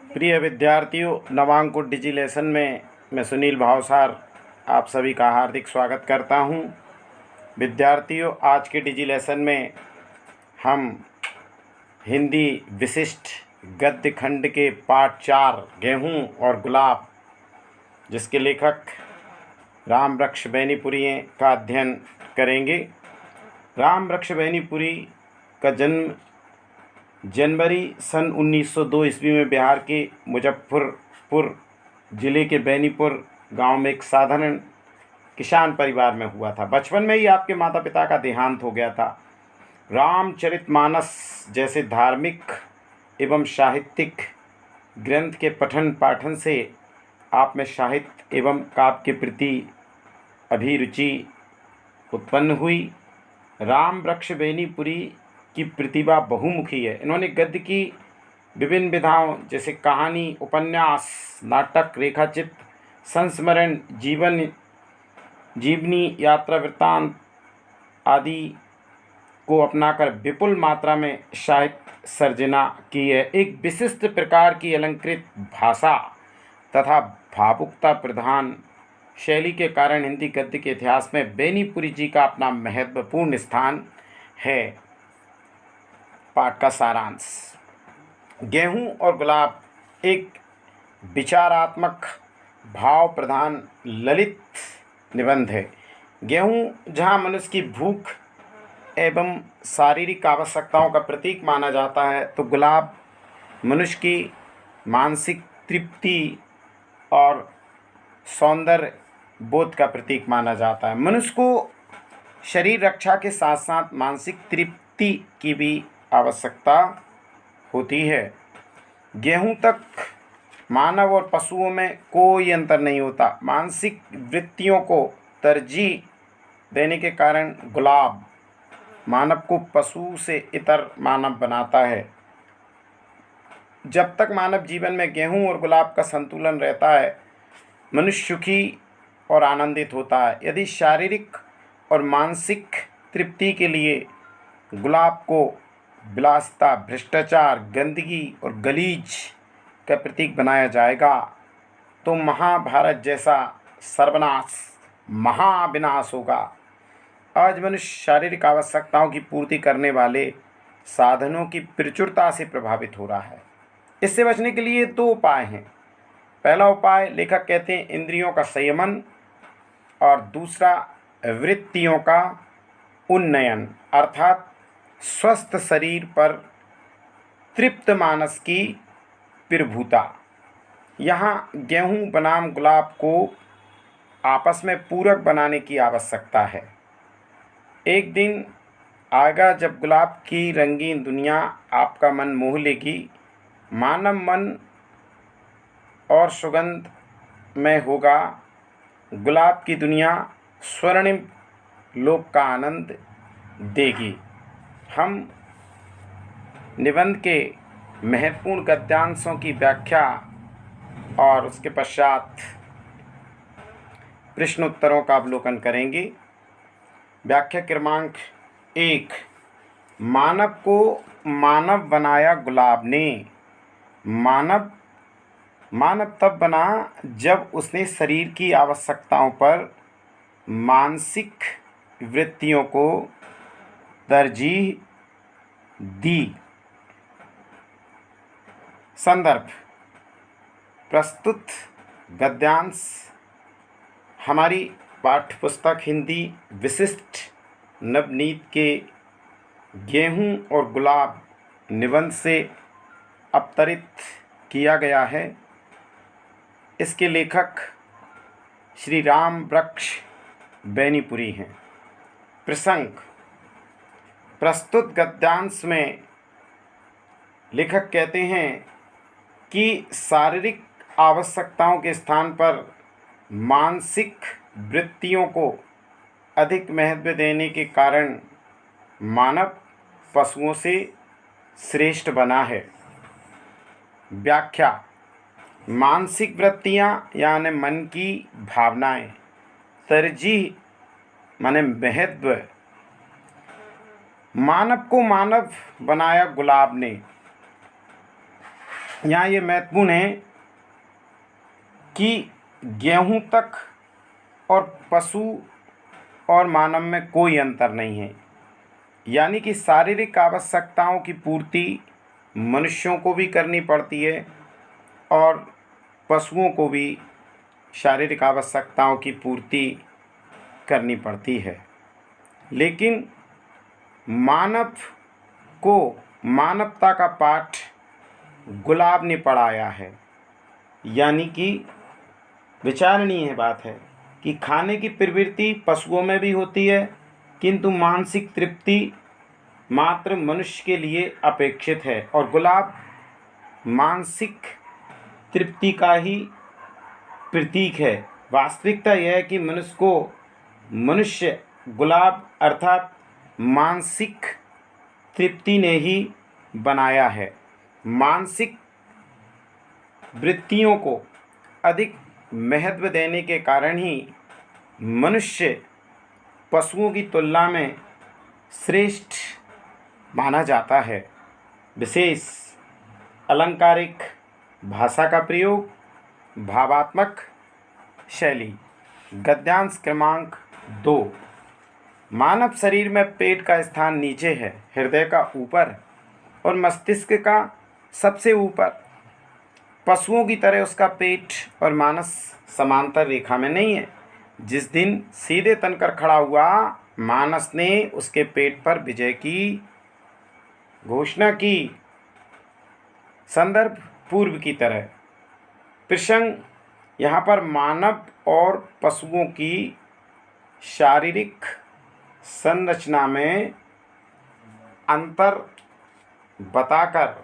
प्रिय विद्यार्थियों, नवांकुर डिजिलेसन में मैं सुनील भावसार आप सभी का हार्दिक स्वागत करता हूं। विद्यार्थियों, आज के डिजिलेसन में हम हिंदी विशिष्ट गद्य खंड के पाठ 4 गेहूं और गुलाब, जिसके लेखक राम वृक्ष बेनीपुरी का अध्ययन करेंगे। राम वृक्ष बेनीपुरी का जन्म जनवरी सन 1902 ईस्वी में बिहार के मुजफ्फरपुर ज़िले के बेनीपुर गांव में एक साधारण किसान परिवार में हुआ था। बचपन में ही आपके माता पिता का देहांत हो गया था। रामचरितमानस जैसे धार्मिक एवं साहित्यिक ग्रंथ के पठन पाठन से आप में साहित्य एवं काव्य के प्रति अभिरुचि उत्पन्न हुई। राम वृक्ष बेनीपुरी की प्रतिभा बहुमुखी है। इन्होंने गद्य की विभिन्न विधाओं जैसे कहानी, उपन्यास, नाटक, रेखाचित्र, संस्मरण, जीवनी, यात्रा वृत्तांत आदि को अपनाकर विपुल मात्रा में साहित्य सर्जना की है। एक विशिष्ट प्रकार की अलंकृत भाषा तथा भावुकता प्रधान शैली के कारण हिंदी गद्य के इतिहास में बेनीपुरी जी का अपना महत्वपूर्ण स्थान है। पाठ का सारांश। गेहूं और गुलाब एक विचारात्मक भाव प्रधान ललित निबंध है। गेहूं जहां मनुष्य की भूख एवं शारीरिक आवश्यकताओं का प्रतीक माना जाता है, तो गुलाब मनुष्य की मानसिक तृप्ति और सौंदर्य बोध का प्रतीक माना जाता है। मनुष्य को शरीर रक्षा के साथ साथ मानसिक तृप्ति की भी आवश्यकता होती है। गेहूं तक मानव और पशुओं में कोई अंतर नहीं होता। मानसिक वृत्तियों को तरजीह देने के कारण गुलाब मानव को पशु से इतर मानव बनाता है। जब तक मानव जीवन में गेहूं और गुलाब का संतुलन रहता है, मनुष्य सुखी और आनंदित होता है। यदि शारीरिक और मानसिक तृप्ति के लिए गुलाब को विलासिता, भ्रष्टाचार, गंदगी और गलीज का प्रतीक बनाया जाएगा, तो महाभारत जैसा सर्वनाश, महाविनाश होगा। आज मनुष्य शारीरिक आवश्यकताओं की पूर्ति करने वाले साधनों की प्रचुरता से प्रभावित हो रहा है। इससे बचने के लिए 2 उपाय हैं। पहला उपाय, लेखक कहते हैं, इंद्रियों का संयमन, और दूसरा वृत्तियों का उन्नयन, अर्थात स्वस्थ शरीर पर तृप्त मानस की प्रभुता। यहाँ गेहूं बनाम गुलाब को आपस में पूरक बनाने की आवश्यकता है। एक दिन आएगा जब गुलाब की रंगीन दुनिया आपका मन मोह लेगी। मानव मन और सुगंध में होगा। गुलाब की दुनिया स्वर्णिम लोक का आनंद देगी। हम निबंध के महत्वपूर्ण गद्यांशों की व्याख्या और उसके पश्चात प्रश्न उत्तरों का अवलोकन करेंगे। व्याख्या क्रमांक 1। मानव को मानव बनाया गुलाब ने। मानव तब बना जब उसने शरीर की आवश्यकताओं पर मानसिक वृत्तियों को तरजीह दी। संदर्भ। प्रस्तुत गद्यांश हमारी पाठ्यपुस्तक हिंदी विशिष्ट नवनीत के गेहूं और गुलाब निबंध से अवतरित किया गया है। इसके लेखक श्री राम वृक्ष बेनीपुरी हैं। प्रसंग। प्रस्तुत गद्यांश में लेखक कहते हैं कि शारीरिक आवश्यकताओं के स्थान पर मानसिक वृत्तियों को अधिक महत्व देने के कारण मानव पशुओं से श्रेष्ठ बना है। व्याख्या। मानसिक वृत्तियाँ यानी मन की भावनाएं, तरजीह माने महत्व। मानव को मानव बनाया गुलाब ने। यहाँ ये महत्वपूर्ण है कि गेहूँ तक और पशु और मानव में कोई अंतर नहीं है। यानी कि शारीरिक आवश्यकताओं की पूर्ति मनुष्यों को भी करनी पड़ती है और पशुओं को भी शारीरिक आवश्यकताओं की पूर्ति करनी पड़ती है। लेकिन मानव को मानवता का पाठ गुलाब ने पढ़ाया है। यानी कि विचारणीय बात है कि खाने की प्रवृत्ति पशुओं में भी होती है, किंतु मानसिक तृप्ति मात्र मनुष्य के लिए अपेक्षित है और गुलाब मानसिक तृप्ति का ही प्रतीक है। वास्तविकता यह है कि मनुष्य गुलाब अर्थात मानसिक तृप्ति ने ही बनाया है। मानसिक वृत्तियों को अधिक महत्व देने के कारण ही मनुष्य पशुओं की तुलना में श्रेष्ठ माना जाता है। विशेष अलंकारिक भाषा का प्रयोग, भावात्मक शैली। गद्यांश क्रमांक 2। मानव शरीर में पेट का स्थान नीचे है, हृदय का ऊपर और मस्तिष्क का सबसे ऊपर। पशुओं की तरह उसका पेट और मानस समांतर रेखा में नहीं है। जिस दिन सीधे तनकर खड़ा हुआ, मानस ने उसके पेट पर विजय की घोषणा की। संदर्भ पूर्व की तरह। प्रसंग यहाँ पर मानव और पशुओं की शारीरिक संरचना में अंतर बताकर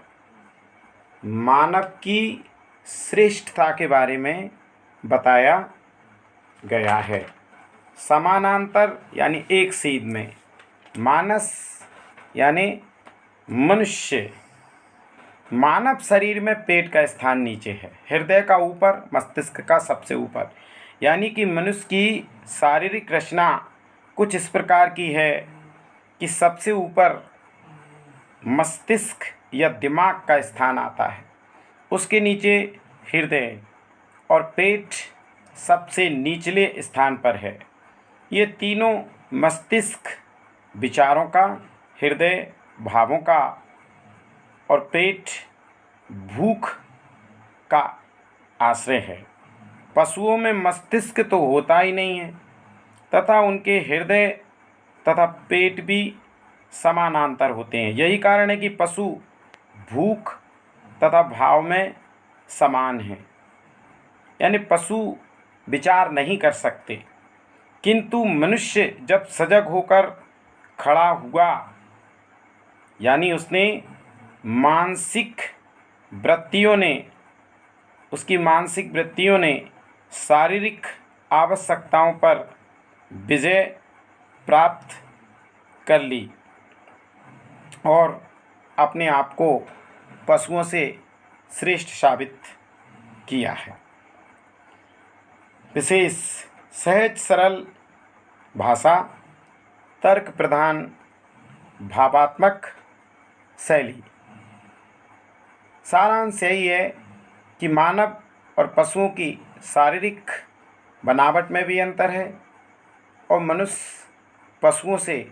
मानव की श्रेष्ठता के बारे में बताया गया है। समानांतर यानी एक सीध में। मानस यानी मनुष्य। मानव शरीर में पेट का स्थान नीचे है, हृदय का ऊपर, मस्तिष्क का सबसे ऊपर। यानी कि मनुष्य की शारीरिक रचना कुछ इस प्रकार की है कि सबसे ऊपर मस्तिष्क या दिमाग का स्थान आता है, उसके नीचे हृदय और पेट सबसे निचले स्थान पर है। ये तीनों मस्तिष्क विचारों का, हृदय भावों का और पेट भूख का आश्रय है। पशुओं में मस्तिष्क तो होता ही नहीं है तथा उनके हृदय तथा पेट भी समानांतर होते हैं। यही कारण है कि पशु भूख तथा भाव में समान हैं। यानी पशु विचार नहीं कर सकते, किंतु मनुष्य जब सजग होकर खड़ा हुआ, यानी उसकी मानसिक वृत्तियों ने शारीरिक आवश्यकताओं पर विजय प्राप्त कर ली और अपने आप को पशुओं से श्रेष्ठ साबित किया है। विशेष सहज सरल भाषा, तर्क प्रधान भावात्मक शैली। सारांश यही है कि मानव और पशुओं की शारीरिक बनावट में भी अंतर है और मनुष्य पशुओं से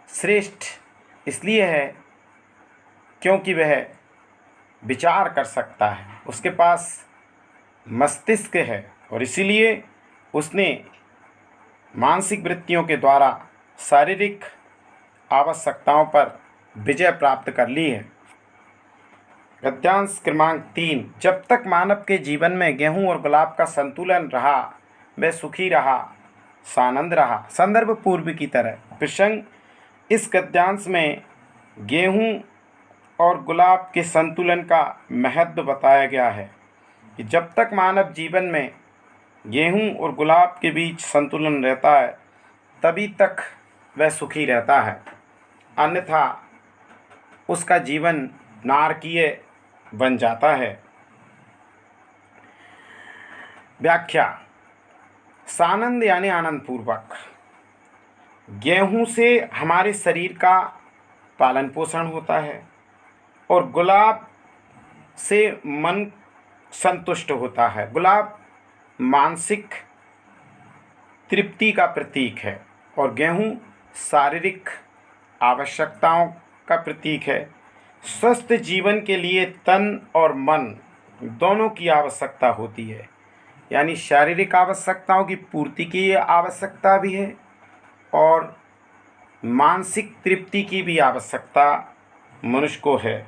श्रेष्ठ इसलिए है क्योंकि वह विचार कर सकता है, उसके पास मस्तिष्क है और इसीलिए उसने मानसिक वृत्तियों के द्वारा शारीरिक आवश्यकताओं पर विजय प्राप्त कर ली है। गद्यांश क्रमांक 3। जब तक मानव के जीवन में गेहूं और गुलाब का संतुलन रहा, वह सुखी रहा, सानंद रहा। संदर्भ पूर्व की तरह। प्रसंग इस गद्यांश में गेहूं और गुलाब के संतुलन का महत्व बताया गया है कि जब तक मानव जीवन में गेहूं और गुलाब के बीच संतुलन रहता है, तभी तक वह सुखी रहता है, अन्यथा उसका जीवन नारकीय बन जाता है। व्याख्या। सानंद यानी आनंद पूर्वक। गेहूं से हमारे शरीर का पालन पोषण होता है और गुलाब से मन संतुष्ट होता है। गुलाब मानसिक तृप्ति का प्रतीक है और गेहूँ शारीरिक आवश्यकताओं का प्रतीक है। स्वस्थ जीवन के लिए तन और मन दोनों की आवश्यकता होती है, यानी शारीरिक आवश्यकताओं की पूर्ति की आवश्यकता भी है और मानसिक तृप्ति की भी आवश्यकता मनुष्य को है।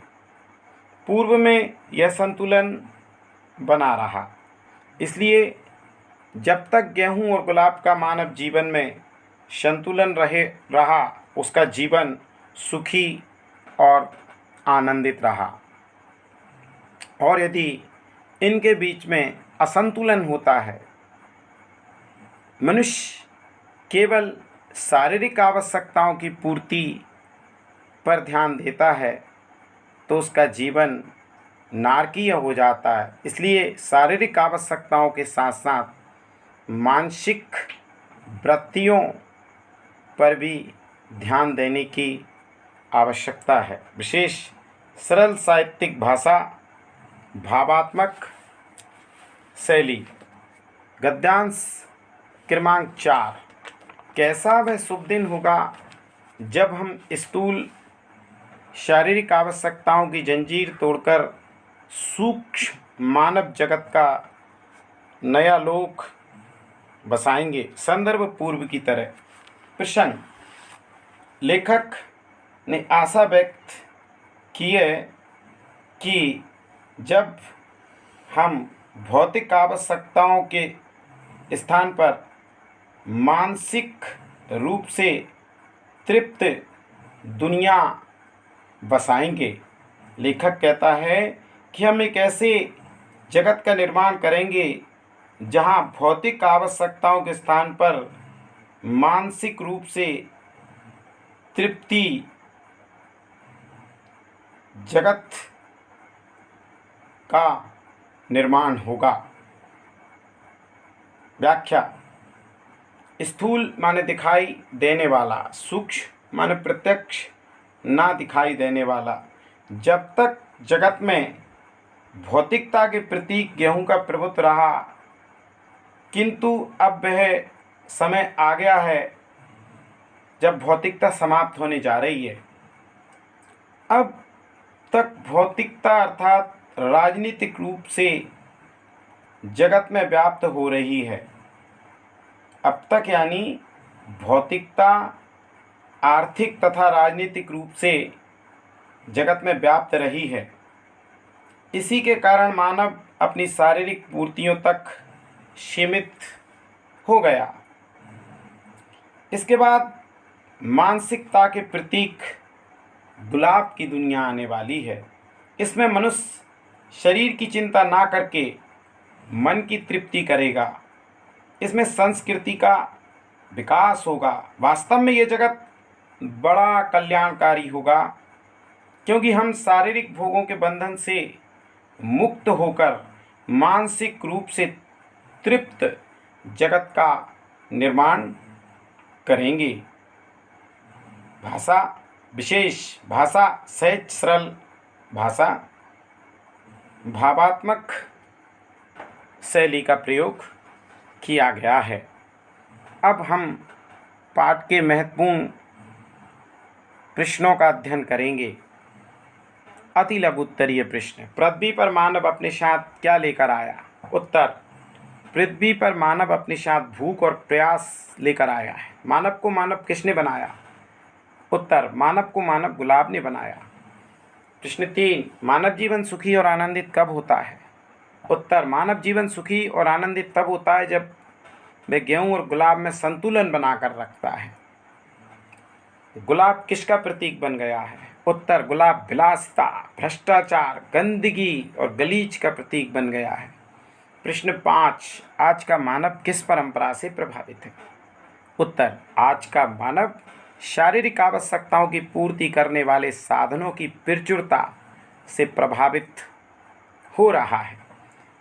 पूर्व में यह संतुलन बना रहा, इसलिए जब तक गेहूं और गुलाब का मानव जीवन में संतुलन रहा उसका जीवन सुखी और आनंदित रहा। और यदि इनके बीच में असंतुलन होता है, मनुष्य केवल शारीरिक आवश्यकताओं की पूर्ति पर ध्यान देता है तो उसका जीवन नारकीय हो जाता है। इसलिए शारीरिक आवश्यकताओं के साथ साथ मानसिक वृत्तियों पर भी ध्यान देने की आवश्यकता है। विशेष सरल साहित्यिक भाषा, भावात्मक शैली। गद्यांश क्रमांक 4। कैसा वह शुभ दिन होगा जब हम स्थूल शारीरिक आवश्यकताओं की जंजीर तोड़कर सूक्ष्म मानव जगत का नया लोक बसाएंगे। संदर्भ पूर्व की तरह। प्रसंग। लेखक ने आशा व्यक्त की है कि जब हम भौतिक आवश्यकताओं के स्थान पर मानसिक रूप से तृप्त दुनिया बसाएंगे। लेखक कहता है कि हम एक ऐसे जगत का निर्माण करेंगे जहां भौतिक आवश्यकताओं के स्थान पर मानसिक रूप से तृप्ति जगत का निर्माण होगा। व्याख्या। स्थूल माने दिखाई देने वाला, सूक्ष्म माने प्रत्यक्ष ना दिखाई देने वाला। जब तक जगत में भौतिकता के प्रतीक गेहूं का प्रभुत्व रहा, किंतु अब वह समय आ गया है जब भौतिकता समाप्त होने जा रही है। अब तक भौतिकता अर्थात राजनीतिक रूप से जगत में व्याप्त हो रही है। अब तक यानी भौतिकता आर्थिक तथा राजनीतिक रूप से जगत में व्याप्त रही है। इसी के कारण मानव अपनी शारीरिक पूर्तियों तक सीमित हो गया। इसके बाद मानसिकता के प्रतीक गुलाब की दुनिया आने वाली है। इसमें मनुष्य शरीर की चिंता ना करके मन की तृप्ति करेगा। इसमें संस्कृति का विकास होगा। वास्तव में ये जगत बड़ा कल्याणकारी होगा, क्योंकि हम शारीरिक भोगों के बंधन से मुक्त होकर मानसिक रूप से तृप्त जगत का निर्माण करेंगे। भाषा विशेष भाषा, सहज सरल भाषा, भावात्मक शैली का प्रयोग किया गया है। अब हम पाठ के महत्वपूर्ण प्रश्नों का अध्ययन करेंगे। अति लघु उत्तरीय प्रश्न। पृथ्वी पर मानव अपने साथ क्या लेकर आया? उत्तर। पृथ्वी पर मानव अपने साथ भूख और प्यास लेकर आया है। मानव को मानव किसने बनाया? उत्तर। मानव को मानव गुलाब ने बनाया। प्रश्न 3। मानव जीवन सुखी और आनंदित कब होता है? उत्तर। मानव जीवन सुखी और आनंदित तब होता है जब वह गेहूं और गुलाब में संतुलन बनाकर रखता है। गुलाब किसका प्रतीक बन गया है? उत्तर। गुलाब विलासिता, भ्रष्टाचार, गंदगी और गलीच का प्रतीक बन गया है। प्रश्न 5। आज का मानव किस परंपरा से प्रभावित है? उत्तर। आज का मानव शारीरिक आवश्यकताओं की पूर्ति करने वाले साधनों की प्रचुरता से प्रभावित हो रहा है।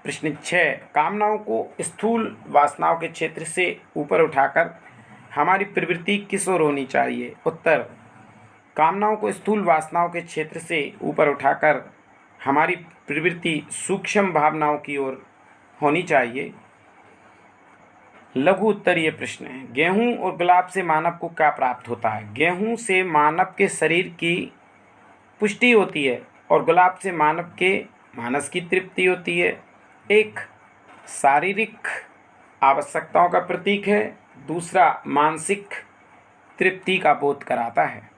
प्रश्न 6। कामनाओं को स्थूल वासनाओं के क्षेत्र से ऊपर उठाकर हमारी प्रवृत्ति किस ओर होनी चाहिए? उत्तर। कामनाओं को स्थूल वासनाओं के क्षेत्र से ऊपर उठाकर हमारी प्रवृत्ति सूक्ष्म भावनाओं की ओर होनी चाहिए। लघु उत्तरीय प्रश्न है, गेहूं और गुलाब से मानव को क्या प्राप्त होता है? गेहूं से मानव के शरीर की पुष्टि होती है और गुलाब से मानव के मानस की तृप्ति होती है। एक शारीरिक आवश्यकताओं का प्रतीक है, दूसरा मानसिक तृप्ति का बोध कराता है।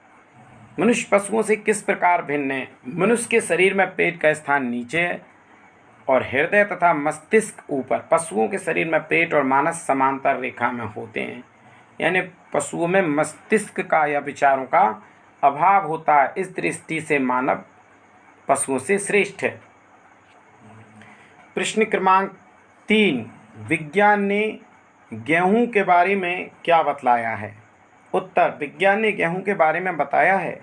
मनुष्य पशुओं से किस प्रकार भिन्न है? मनुष्य के शरीर में पेट का स्थान नीचे है और हृदय तथा मस्तिष्क ऊपर। पशुओं के शरीर में पेट और मानस समांतर रेखा में होते हैं, यानी पशुओं में मस्तिष्क का या विचारों का अभाव होता है। इस दृष्टि से मानव पशुओं से श्रेष्ठ है। प्रश्न क्रमांक 3, विज्ञान ने गेहूं के बारे में क्या बतलाया है? उत्तर, विज्ञान ने गेहूं के बारे में बताया है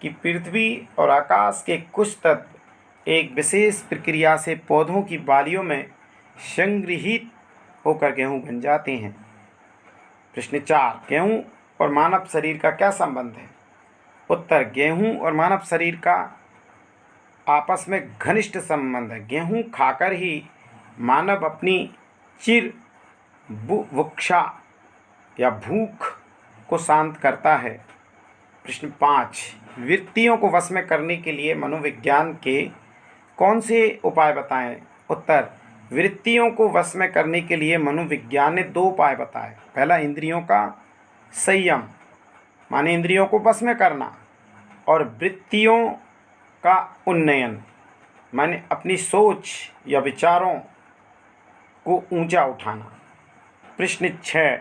कि पृथ्वी और आकाश के कुछ तत्व एक विशेष प्रक्रिया से पौधों की बालियों में संग्रहित होकर गेहूं बन जाते हैं। प्रश्न 4, गेहूं और मानव शरीर का क्या संबंध है? उत्तर, गेहूं और मानव शरीर का आपस में घनिष्ठ संबंध है। गेहूं खाकर ही मानव अपनी चिर बुभुक्षा या भूख को शांत करता है। प्रश्न 5, वृत्तियों को वश में करने के लिए मनोविज्ञान के कौन से उपाय बताएं? उत्तर, वृत्तियों को वश में करने के लिए मनोविज्ञान ने 2 उपाय बताए। पहला, इंद्रियों का संयम, माने इंद्रियों को वश में करना, और वृत्तियों का उन्नयन, माने अपनी सोच या विचारों को ऊंचा उठाना। प्रश्न 6,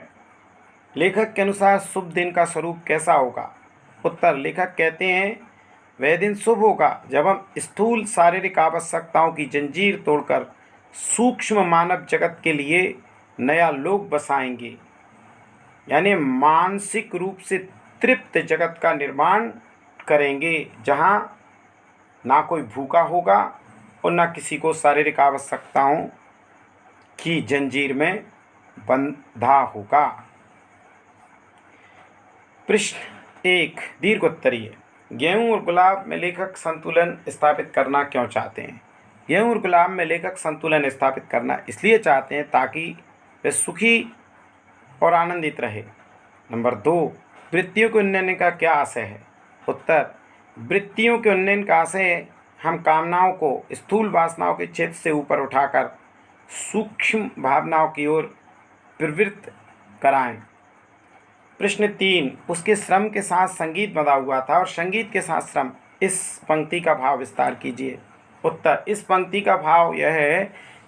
लेखक के अनुसार शुभ दिन का स्वरूप कैसा होगा? उत्तर, लेखक कहते हैं वह दिन शुभ होगा जब हम स्थूल शारीरिक आवश्यकताओं की जंजीर तोड़कर सूक्ष्म मानव जगत के लिए नया लोक बसाएंगे, यानी मानसिक रूप से तृप्त जगत का निर्माण करेंगे, जहाँ ना कोई भूखा होगा और ना किसी को शारीरिक आवश्यकताओं की जंजीर में बंधा होगा। प्रश्न 1, दीर्घोत्तरीय, गेहूं और गुलाब में लेखक संतुलन स्थापित करना क्यों चाहते हैं? गेहूं और गुलाब में लेखक संतुलन स्थापित करना इसलिए चाहते हैं ताकि वे सुखी और आनंदित रहे। नंबर 2, वृत्तियों के उन्नयन का क्या आशय है? उत्तर, वृत्तियों के उन्नयन का आशय हम कामनाओं को स्थूल वासनाओं के क्षेत्र से ऊपर उठाकर सूक्ष्म भावनाओं की ओर प्रवृत्त कराएं। प्रश्न 3, उसके श्रम के साथ संगीत बंधा हुआ था और संगीत के साथ श्रम, इस पंक्ति का भाव विस्तार कीजिए। उत्तर, इस पंक्ति का भाव यह है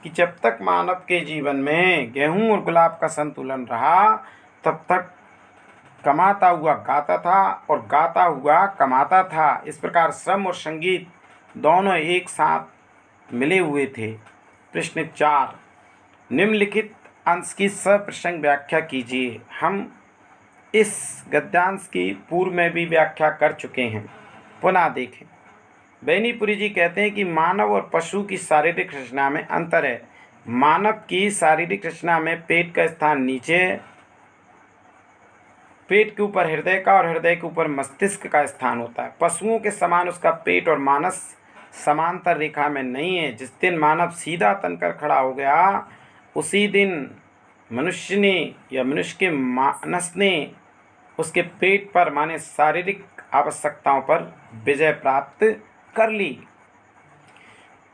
कि जब तक मानव के जीवन में गेहूं और गुलाब का संतुलन रहा तब तक कमाता हुआ गाता था और गाता हुआ कमाता था। इस प्रकार श्रम और संगीत दोनों एक साथ मिले हुए थे। प्रश्न 4, निम्नलिखित अंश की सप्रसंग व्याख्या कीजिए। हम इस गद्यांश की पूर्व में भी व्याख्या कर चुके हैं, पुनः देखें। बेनीपुरी जी कहते हैं कि मानव और पशु की शारीरिक रचना में अंतर है। मानव की शारीरिक रचना में पेट का स्थान नीचे है, पेट के ऊपर हृदय का और हृदय के ऊपर मस्तिष्क का स्थान होता है। पशुओं के समान उसका पेट और मानस समांतर रेखा में नहीं है। जिस दिन मानव सीधा तनकर खड़ा हो गया उसी दिन मनुष्य ने या मनुष्य के मानस ने उसके पेट पर माने शारीरिक आवश्यकताओं पर विजय प्राप्त कर ली।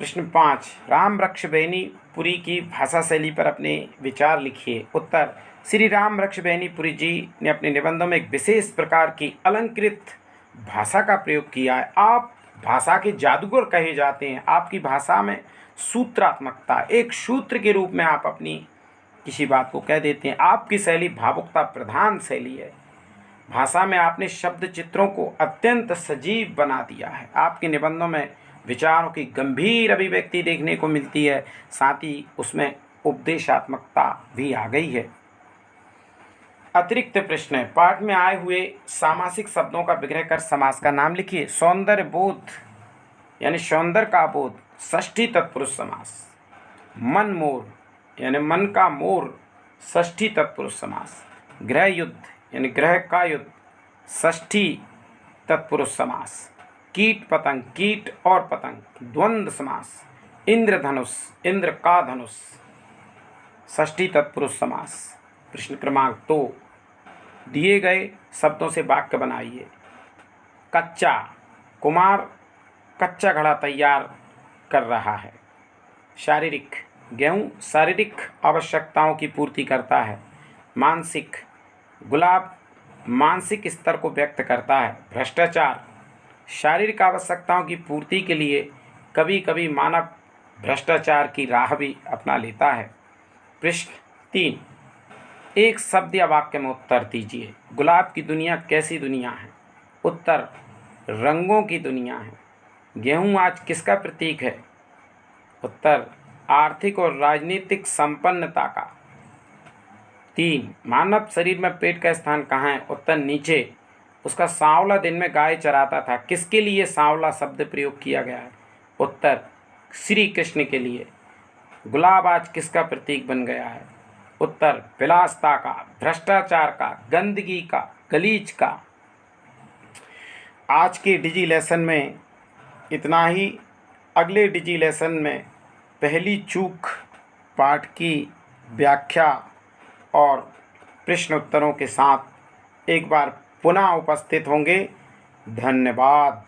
प्रश्न 5, राम वृक्ष बेनीपुरी की भाषा शैली पर अपने विचार लिखिए। उत्तर, श्री राम वृक्ष बेनीपुरी जी ने अपने निबंधों में एक विशेष प्रकार की अलंकृत भाषा का प्रयोग किया है। आप भाषा के जादूगर कहे जाते हैं। आपकी भाषा में सूत्रात्मकता, एक सूत्र के रूप में आप अपनी किसी बात को कह देते हैं। आपकी शैली भावुकता प्रधान शैली है। भाषा में आपने शब्द चित्रों को अत्यंत सजीव बना दिया है। आपके निबंधों में विचारों की गंभीर अभिव्यक्ति देखने को मिलती है, साथ ही उसमें उपदेशात्मकता भी आ गई है। अतिरिक्त प्रश्न है, पाठ में आए हुए सामासिक शब्दों का विग्रह कर समास का नाम लिखिए। सौंदर्य बोध यानी सौंदर्य का बोध, षष्ठी तत्पुरुष समास। मन मोर यानी मन का मोर, षष्ठी तत्पुरुष समास। गृह युद्ध यानी ग्रह का युद्ध, षष्ठी तत्पुरुष समास। कीट पतंग, कीट और पतंग, द्वंद्व समास, इंद्रधनुष, इंद्र का धनुष, षष्ठी तत्पुरुष समास। प्रश्न क्रमांक 2, दिए गए शब्दों से वाक्य बनाइए। कच्चा, कुमार कच्चा घड़ा तैयार कर रहा है। शारीरिक, गेहूँ शारीरिक आवश्यकताओं की पूर्ति करता है। मानसिक, गुलाब मानसिक स्तर को व्यक्त करता है। भ्रष्टाचार, शारीरिक आवश्यकताओं की पूर्ति के लिए कभी कभी मानव भ्रष्टाचार की राह भी अपना लेता है। प्रश्न 3, एक शब्द या वाक्य में उत्तर दीजिए। गुलाब की दुनिया कैसी दुनिया है? उत्तर, रंगों की दुनिया है। गेहूँ आज किसका प्रतीक है? उत्तर, आर्थिक और राजनीतिक संपन्नता का। 3, मानव शरीर में पेट का स्थान कहाँ है? उत्तर, नीचे। उसका सांवला दिन में गाय चराता था। किसके लिए सांवला शब्द प्रयोग किया गया है? उत्तर, श्री कृष्ण के लिए। गुलाब आज किसका प्रतीक बन गया है? उत्तर, विलासता का, भ्रष्टाचार का, गंदगी का, गलीच का। आज के डिजी लेसन में इतना ही। अगले डिजी लेसन में पहली चूक पाठ की व्याख्या और प्रश्न उत्तरों के साथ एक बार पुनः उपस्थित होंगे। धन्यवाद।